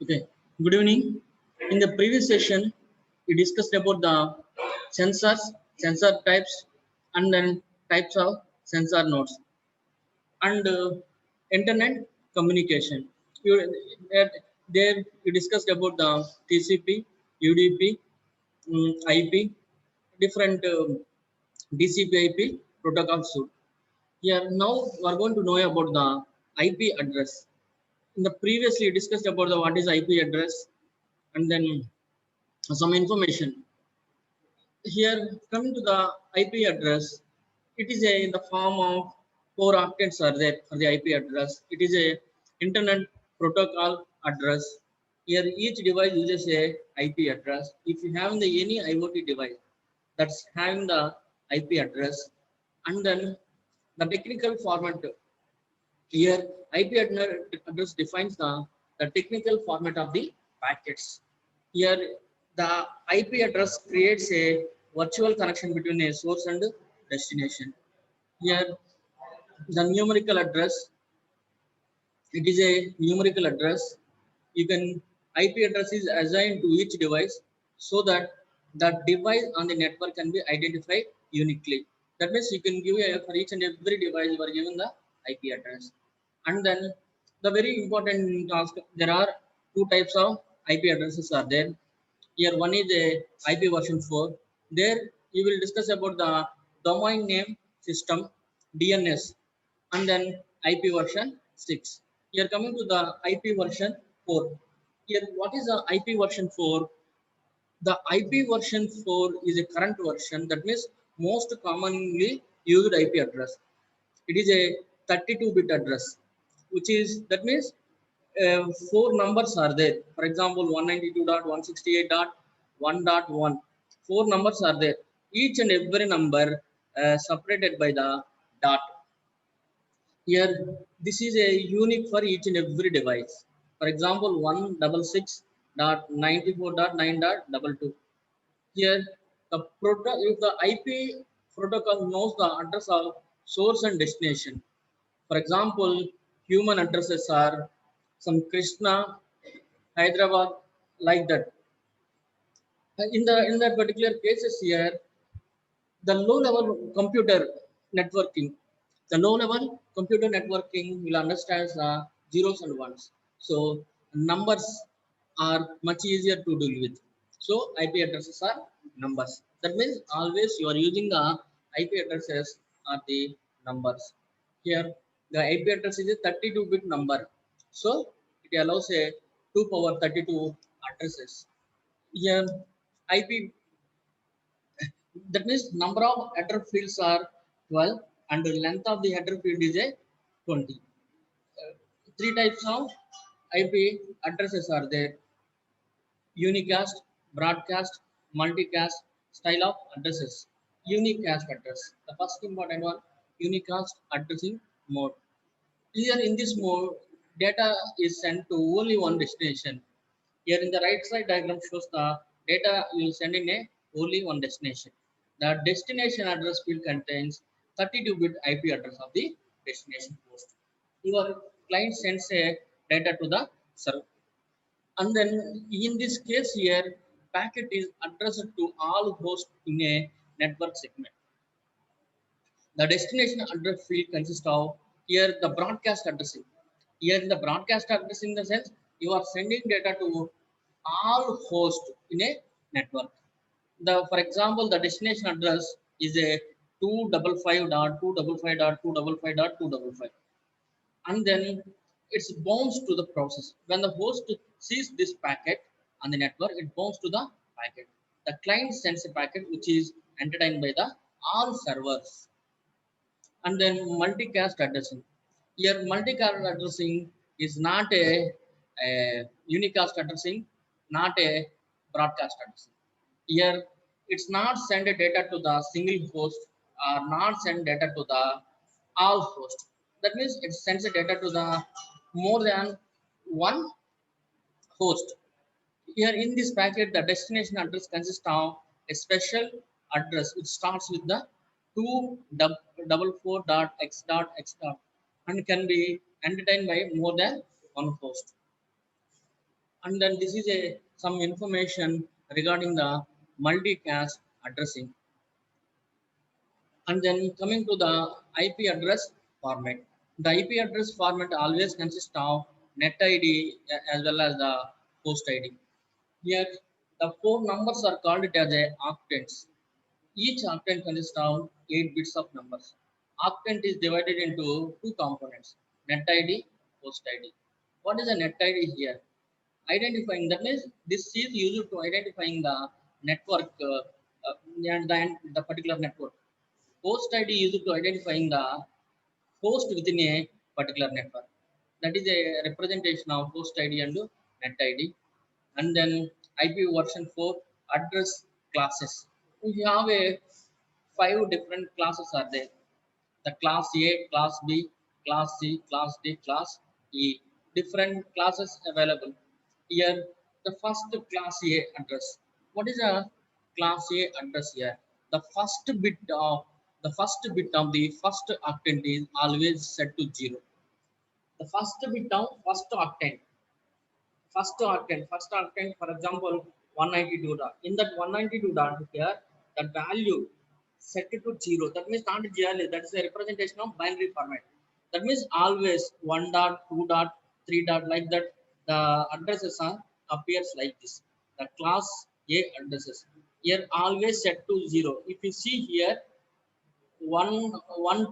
Okay, good evening. In the previous session, we discussed about the sensors, sensor types, and then types of sensor nodes and internet communication. You, there we discussed about the TCP, UDP, IP, different DCP/IP protocol suite. Here now we are going to know about the IP address. In the previously discussed about the what is IP address and then some information. Here, coming to the IP address, it is in the form of four octets are there for the IP address. It is a internet protocol address. Here, each device uses a IP address. If you have the any IoT device that's having the IP address, and then the technical format here, IP address defines the technical format of the packets. Here, the IP address creates a virtual connection between a source and destination. Here, the numerical address, it is a numerical address. You can IP address is assigned to each device so that the device on the network can be identified uniquely. That means you can give for each and every device you are given the IP address. And then the very important task, there are two types of IP addresses are there. Here one is a IP version 4. There you will discuss about the domain name system DNS and then IP version 6. Here coming to the IP version 4. Here what is the IP version 4? The IP version 4 is a current version, that means most commonly used IP address. It is a 32-bit address, which is that means four numbers are there. For example, 192.168.1.1. Four numbers are there. Each and every number separated by the dot. Here, this is a unique for each and every device. For example, 166.94.9.22. Here, if the IP protocol knows the address of source and destination. For example, human addresses are some Krishna, Hyderabad, like that. In that particular cases here, the low-level computer networking, the low-level computer networking will understand the zeros and ones. So numbers are much easier to deal with. So IP addresses are numbers. That means always you are using the IP addresses are the numbers. Here the IP address is a 32-bit number. So it allows a 2 power 32 addresses. Here IP, that means number of header fields are 12 and the length of the header field is a 20. Three types of IP addresses are there: unicast, broadcast, multicast style of addresses. Unicast address, the first important one, unicast addressing mode. Here in this mode, data is sent to only one destination. Here in the right side diagram shows the data you will send in a only one destination. The destination address field contains 32-bit IP address of the destination host. Your client sends a data to the server. And then in this case here, packet is addressed to all hosts in a network segment. The destination address field consists of here the broadcast addressing. Here in the broadcast addressing, the sense you are sending data to all hosts in a network. For example, the destination address is a 255.255.255.255, and then it's bounds to the process. When the host sees this packet on the network, it bounds to the packet. The client sends a packet which is entertained by the all servers. And then multicast addressing. Here multicast addressing is not a unicast addressing, not a broadcast addressing. Here it's not send a data to the single host or not send data to the all host. That means it sends a data to the more than one host. Here in this packet, the destination address consists of a special address which starts with the 244.x.x and can be entertained by more than one host. And then this is some information regarding the multicast addressing. And then coming to the IP address format. The IP address format always consists of net ID as well as the host ID. Here, the four numbers are called it as a octants. Each octant consists of 8 bits of numbers. Octant is divided into two components, net ID, host ID. What is a net ID here? Identifying, that means this is used to identifying the network and the particular network. Host ID is used to identifying the host within a particular network. That is a representation of host ID and net ID. And then IP version 4 address classes. We have a 5 different classes are there. The class A, class B, class C, class D, class E. Different classes available. Here, the first class A address. What is a class A address here? The first bit of the first octant is always set to 0. The first bit of first octant, for example, 192 dot. In that 192 dot here, the value set it to 0. That means not GLA, that is a representation of binary format. That means always 1 dot, 2 dot, 3 dot, like that. The addresses are appears like this. The class A addresses. Here always set to 0. If you see here, 1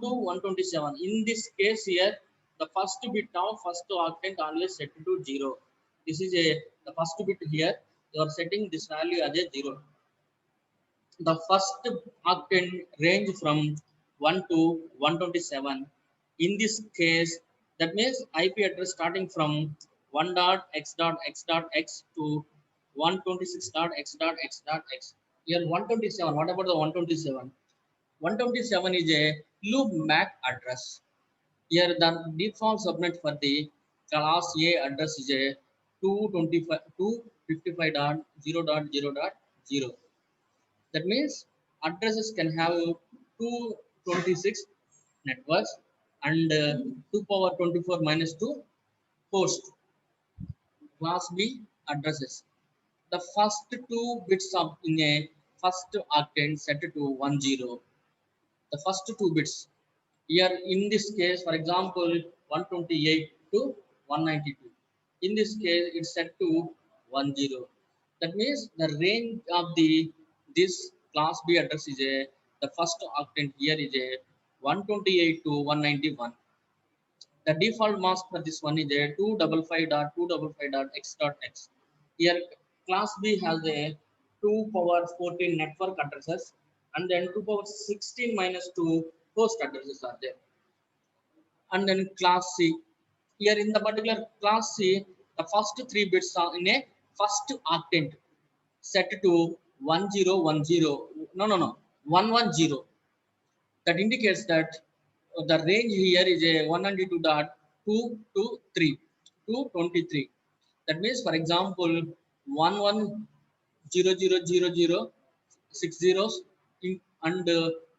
to 127. In this case here, the first bit now, first octant always set to 0. This is the first bit here. You are setting this value as a 0. The first octant range from 1 to 127. In this case, that means IP address starting from 1 dot x dot x dot x to 126 dot x dot x dot x. Here 127. What about the 127? 127 is a loop MAC address. Here the default subnet for the class A address is a 255.0.0.0. That means addresses can have 226 networks and 2 power 24 minus 2 host class B addresses. The first two bits of in a first octant set to 10. The first two bits. Here in this case, for example, 128 to 192. In this case, it's set to 10. That means the range of the this class B address is a the first octant here is a 128 to 191. The default mask for this one is a 255.255.x.x. Here class B has a 2 power 14 network addresses and then 2 power 16 minus 2 host addresses are there. And then class C. Here in the particular class C, the first three bits are in a first octant set to 1010. No, 110. That indicates that the range here is a 192.2 to 3 to 23. That means, for example, 110000 6 zeros and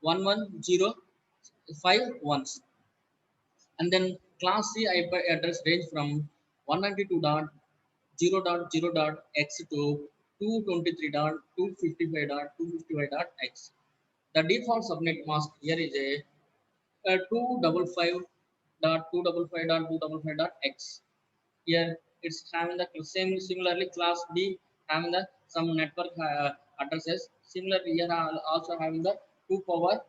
110 5 ones. And then class C IP address range from 192.0.0.x to 223.255.255.x. The default subnet mask here is a 255.255.255.x. Here it's having the same, similarly class B having the some network addresses. Similarly here also having the 2 power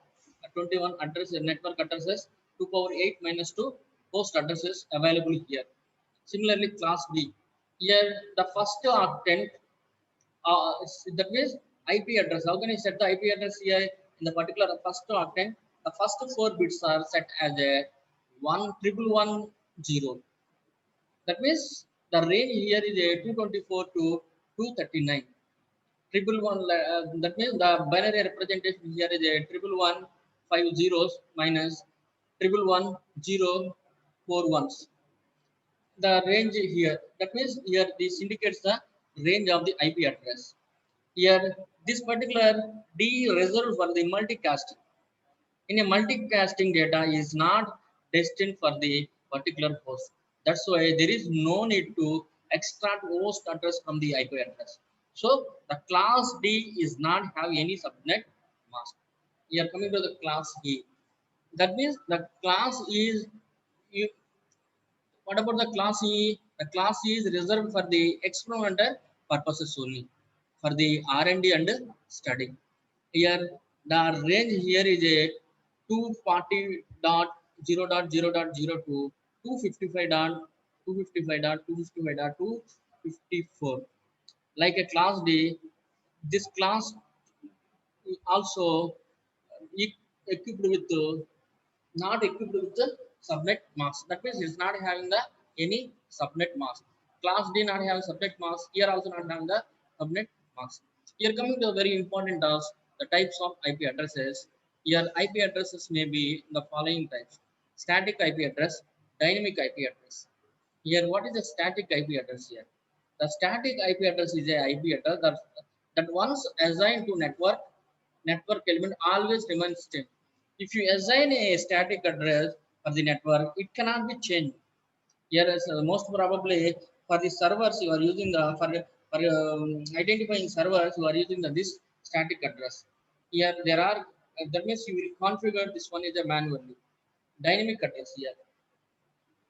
21 address network addresses, 2 power 8 minus 2 host addresses available here. Similarly class B. Here the first octant that means IP address. How can I set the IP address here in the particular first octant? The first 4 bits are set as a 11110. That means the range here is a 224 to 239. Triple one, that means the binary representation here is a triple one 5 zeros minus triple one 0 4 ones. The range here, that means here this indicates the range of the IP address. Here, this particular D reserved for the multicasting. In a multicasting data is not destined for the particular host. That's why there is no need to extract host address from the IP address. So the class D is not have any subnet mask. We are coming to the class E. That means the class is you, what about the class E? The class E is reserved for the experimental purposes only, for the R&D and study. Here, the range here is a 240.0.0.0 to 255.255.255.254. Like a class D, this class also e- equipped with not equipped with the subnet mask. That means it's not having the any subnet mask. Class D not having subnet mask. Here also not having the subnet mask. Here coming to a very important task, the types of IP addresses. Here IP addresses may be the following types: static IP address, dynamic IP address. Here, what is the static IP address here? The static IP address is a IP address that once assigned to network element always remains same. If you assign a static address for the network, it cannot be changed. Here, most probably for the servers you are using the for identifying servers you are using this static address. Here there are that means you will configure this one is a manually. Dynamic address here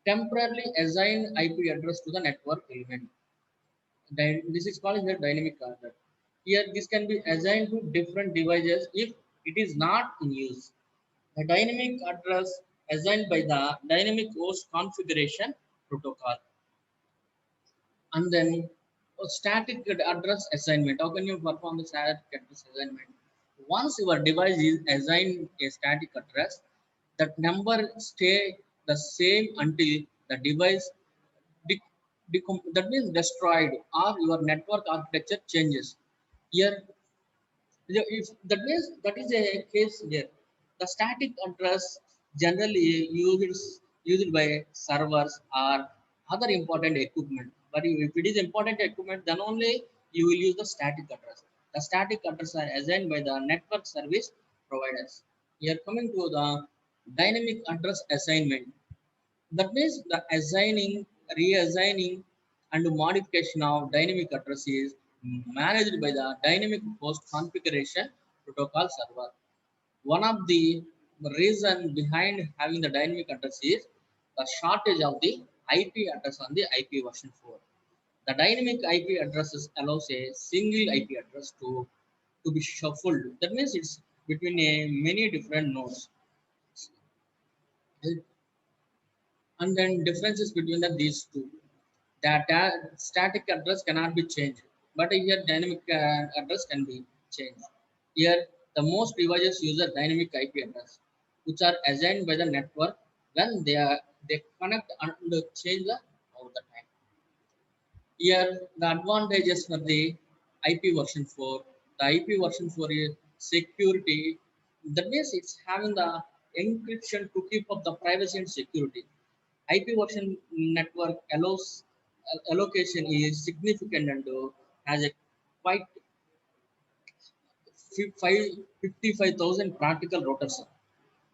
temporarily assign IP address to the network element. This is called here dynamic address. Here this can be assigned to different devices if it is not in use. The dynamic address assigned by the dynamic host configuration protocol. And then static address assignment. How can you perform the static address assignment? Once your device is assigned a static address, that number stay the same until the device that means destroyed or your network architecture changes. Here, if that means that is a case here. The static address generally used by servers or other important equipment. But if it is important equipment, then only you will use the static address. The static address are assigned by the network service providers. Here coming to the dynamic address assignment. That means the assigning, reassigning, and modification of dynamic address is managed by the dynamic host configuration protocol server. One of the reason behind having the dynamic address is the shortage of the IP address on the IP version 4. The dynamic IP addresses allows a single IP address to be shuffled. That means it's between a many different nodes. And then differences between these two. That static address cannot be changed, but here dynamic address can be changed. Here, the most devices use a dynamic IP address, which are assigned by the network when they connect and change all the time. Here, the advantages for the IP version 4. The IP version 4 is security. That means it's having the encryption to keep up the privacy and security. IP version network allows allocation is significant and has a quite 55,000 practical routers.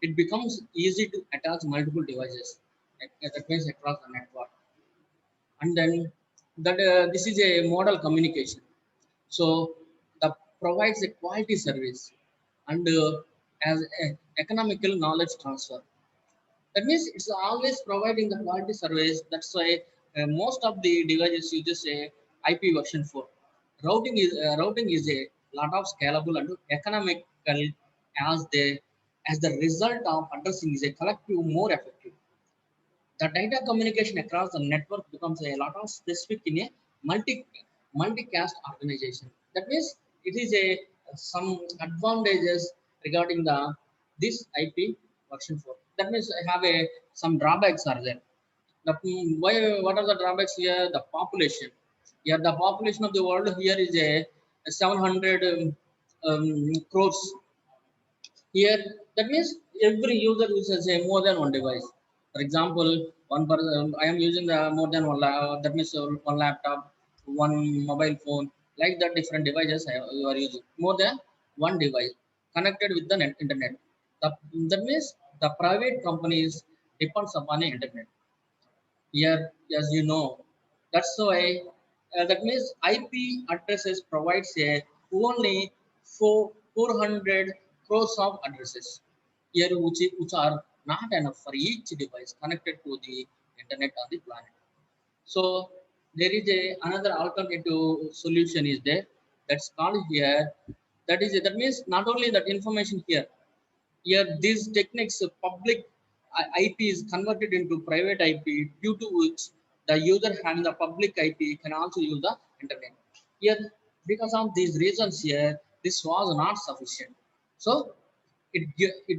It becomes easy to attach multiple devices that means across the network. And then that this is a model communication. So the provides a quality service and as economical knowledge transfer. That means it's always providing the quality service. That's why most of the devices uses a IP version 4. Routing is a lot of scalable and economical as the result of addressing is a collective more effective. The data communication across the network becomes a lot of specific in a multicast organization. That means it is a some advantages regarding the this IP version 4. That means I have a some drawbacks are there. Why what are the drawbacks here? The population. Here the population of the world here is a 700 crores. Here, that means every user uses a more than one device. For example, one person I am using the more than that means one laptop, one mobile phone, like that different devices you are using more than one device connected with the internet. That means the private companies depends upon the internet. Here, as you know, That's why that means IP addresses provides a only 400 crores of addresses here, which are not enough for each device connected to the internet on the planet. So there is another alternative solution is there, that's called here. That means not only that information here. Here, these techniques, public IP is converted into private IP, due to which the user having the public IP can also use the internet. Here, because of these reasons here, this was not sufficient. So it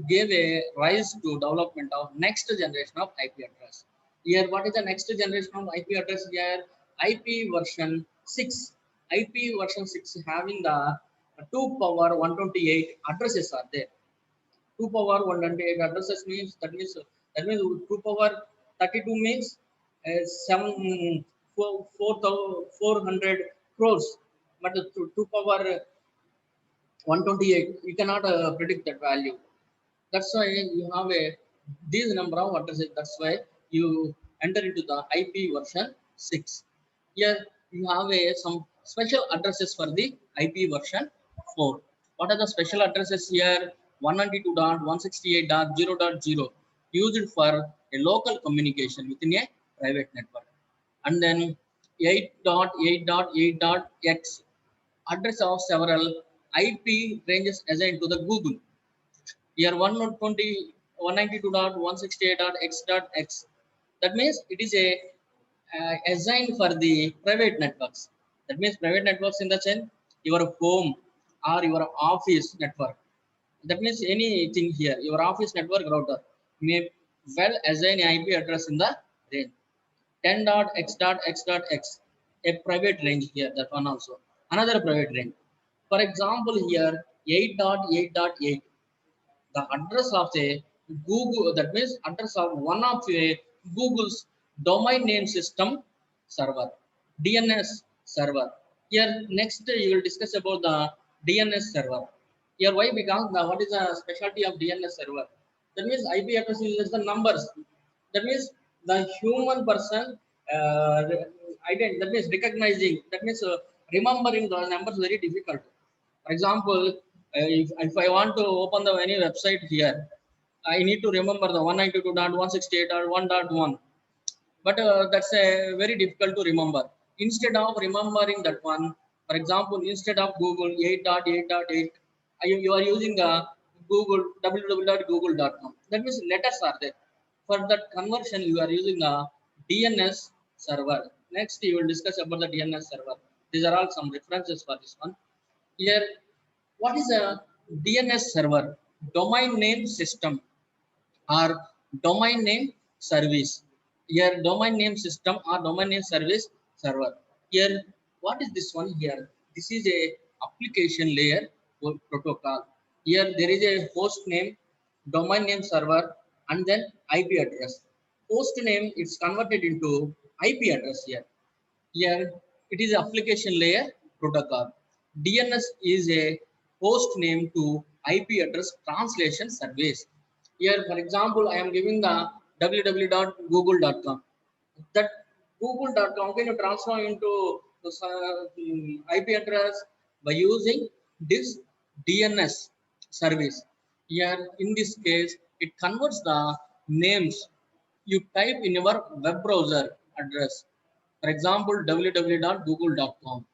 gave a rise to development of next generation of IP address. Here, what is the next generation of IP address here? IP version 6. IP version 6 having the 2 power 128 addresses are there. 2 power 128 addresses means that means 2 power 32 means 7 400 crores, but the 2 power 128 you cannot predict that value. That's why you have a these number of addresses. That's why you enter into the IP version 6. Here you have some special addresses for the IP version 4. What are the special addresses here? 192.168.0.0 used for a local communication within a private network, and then 8.8.8.x address of several IP ranges assigned to the Google. Here 192.168.x.x. That means it is a assigned for the private networks. That means private networks in the sense your home or your office network. That means anything here, your office network router may well assign IP address in the range 10.x.x.x, a private range here, that one also. Another private range. For example, here 8.8.8, the address of a Google, that means address of one of a Google's domain name system server, DNS server. Here next you will discuss about the DNS server. Here why? Because what is the specialty of DNS server? That means IP address is the numbers. That means the human person that means recognizing. That means remembering those numbers very difficult. For example, if I want to open the any website here, I need to remember the 192.168.1.1. But that's very difficult to remember. Instead of remembering that one, for example, instead of Google 8.8.8, you are using Google www.google.com. That means letters are there. For that conversion, you are using a DNS server. Next, you will discuss about the DNS server. These are all some references for this one. Here, what is a DNS server? Domain name system or domain name service. Here, domain name system or domain name service server. Here, what is this one here? This is a application layer protocol. Here, there is a host name, domain name server, and then IP address. Host name is converted into IP address here. Here, it is application layer protocol. DNS is a host name to IP address translation service. Here, for example, I am giving the www.google.com. That google.com can you transfer into the IP address by using this DNS service. Here, in this case, it converts the names you type in your web browser address, for example, www.google.com,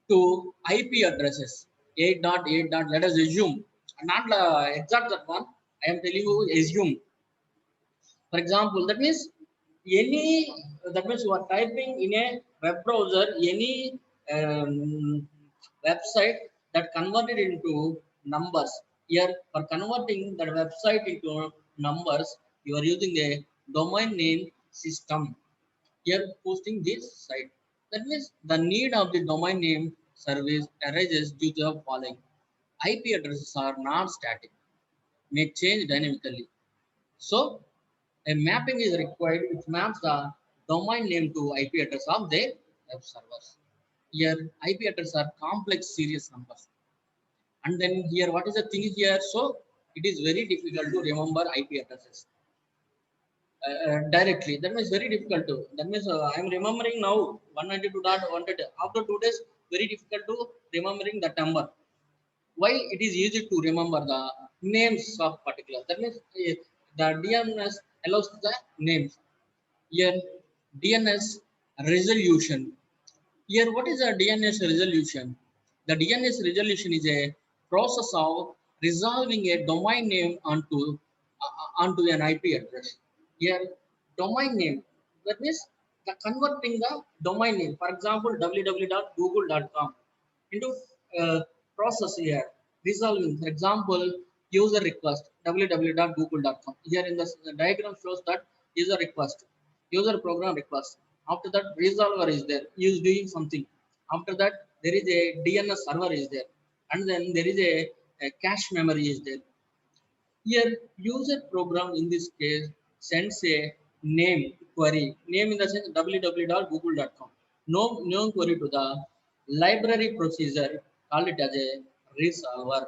to IP addresses 8.8. Let us assume, not exact that one, I am telling you, assume. For example, that means any, that means you are typing in a web browser any website that converted into numbers. Here, for converting that website into numbers, you are using a domain name system. Here, hosting this site. That means the need of the domain name service arises due to the following. IP addresses are not static, may change dynamically. So, a mapping is required which maps the domain name to IP address of the web servers. Here, IP addresses are complex series numbers. And then here, what is the thing here? So, it is very difficult to remember IP addresses. directly. That means very difficult to. That means I am remembering now 192.100. After 2 days, very difficult to remembering that number. Why it is easy to remember the names of particular. That means the DNS allows the names. Here DNS resolution. Here what is a DNS resolution? The DNS resolution is a process of resolving a domain name onto an IP address. Here domain name, that means the converting the domain name, for example www.google.com, into process here resolving, for example user request www.google.com. Here in the diagram shows that user request, user program request. After that resolver is there, is doing something. After that there is a DNS server is there, and then there is a cache memory is there. Here user program in this case sends a name query, name in the sense www.google.com, no query to the library procedure, call it as a resolver.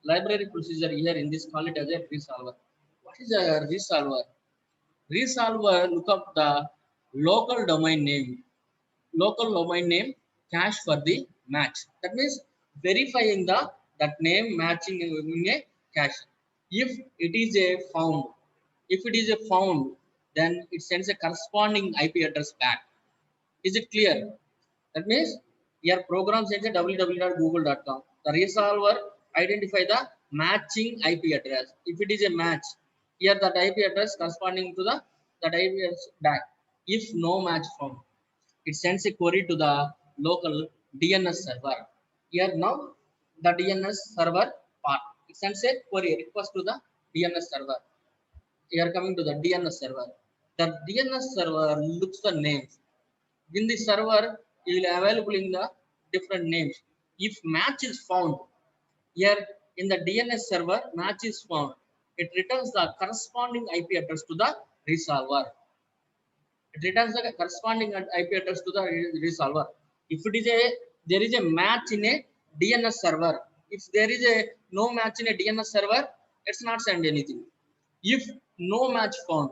Library procedure here in this call it as a resolver. What is a resolver? Resolver look up the local domain name, local domain name cache for the match. That means verifying the that name matching in a cache. If it is a found, if it is a found, then it sends a corresponding IP address back. Is it clear? That means your program sends a www.google.com. The resolver identify the matching IP address. If it is a match, here that IP address corresponding to the that IP address back. If no match found, it sends a query to the local DNS server. Here now the DNS server part. It sends a query request to the DNS server. Here coming to the DNS server. The DNS server looks the names. In the server, you will available in the different names. If match is found, here in the DNS server, match is found. It returns the corresponding IP address to the resolver. It returns the corresponding IP address to the resolver. If it is a there is a match in a DNS server, if there is a no match in a DNS server, it's not send anything. If no match found,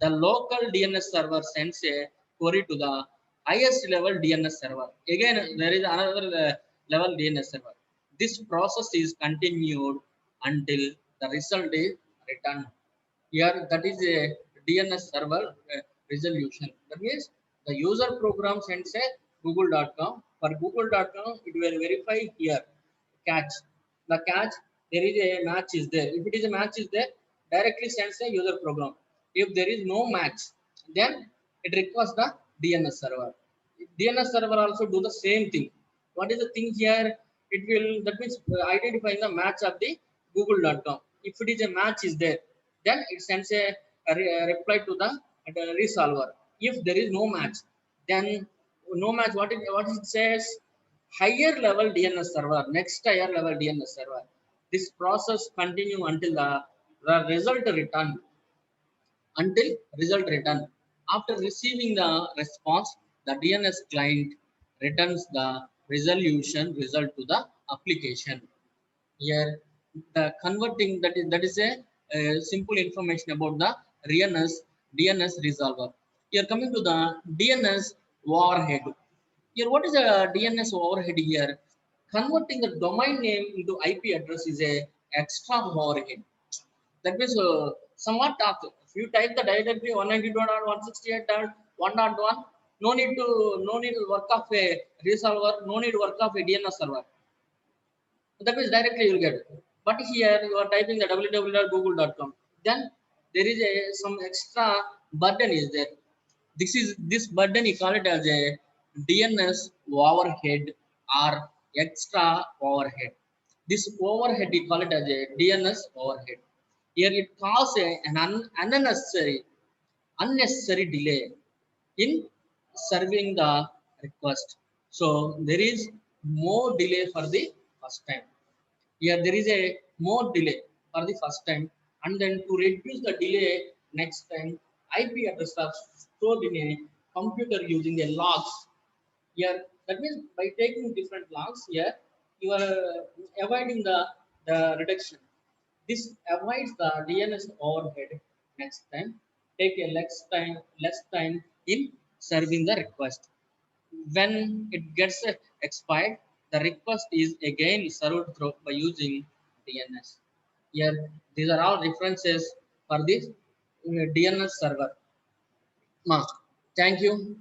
the local DNS server sends a query to the highest level DNS server. Again, there is another level DNS server. This process is continued until the result is returned. Here that is a DNS server resolution. That means the user program sends a google.com. For google.com it will verify here catch. The catch, there is a match is there. If it is a match is there, directly sends a user program. If there is no match, then it requires the DNS server. DNS server also do the same thing. What is the thing here? It will, that means identifying the match of the google.com. If it is a match is there, then it sends a reply to the resolver. If there is no match, then no match, what it says, higher level DNS server, next higher level DNS server. This process continue until the result return, until result return. After receiving the response, the DNS client returns the resolution result to the application. Here the converting, that is a simple information about the DNS resolver. Here coming to the DNS overhead. Here what is a DNS overhead? Here converting the domain name into IP address is a extra overhead. That means somewhat talk. If you type the directory 192.168.1.1, no need work of a resolver, no need work of a DNS server. That means directly you will get. But here you are typing the www.google.com. Then there is some extra burden is there. This burden you call it as a DNS overhead or extra overhead. This overhead you call it as a DNS overhead. Here it causes an unnecessary delay in serving the request. So there is more delay for the first time. Here there is a more delay for the first time, and then to reduce the delay next time, IP address are stored in a computer using a logs. Here that means by taking different logs, here you are avoiding the reduction. This avoids the DNS overhead next time. take a less time in serving the request. When it gets expired, the request is again served through by using DNS. Here, these are all references for this DNS server. Ma, thank you.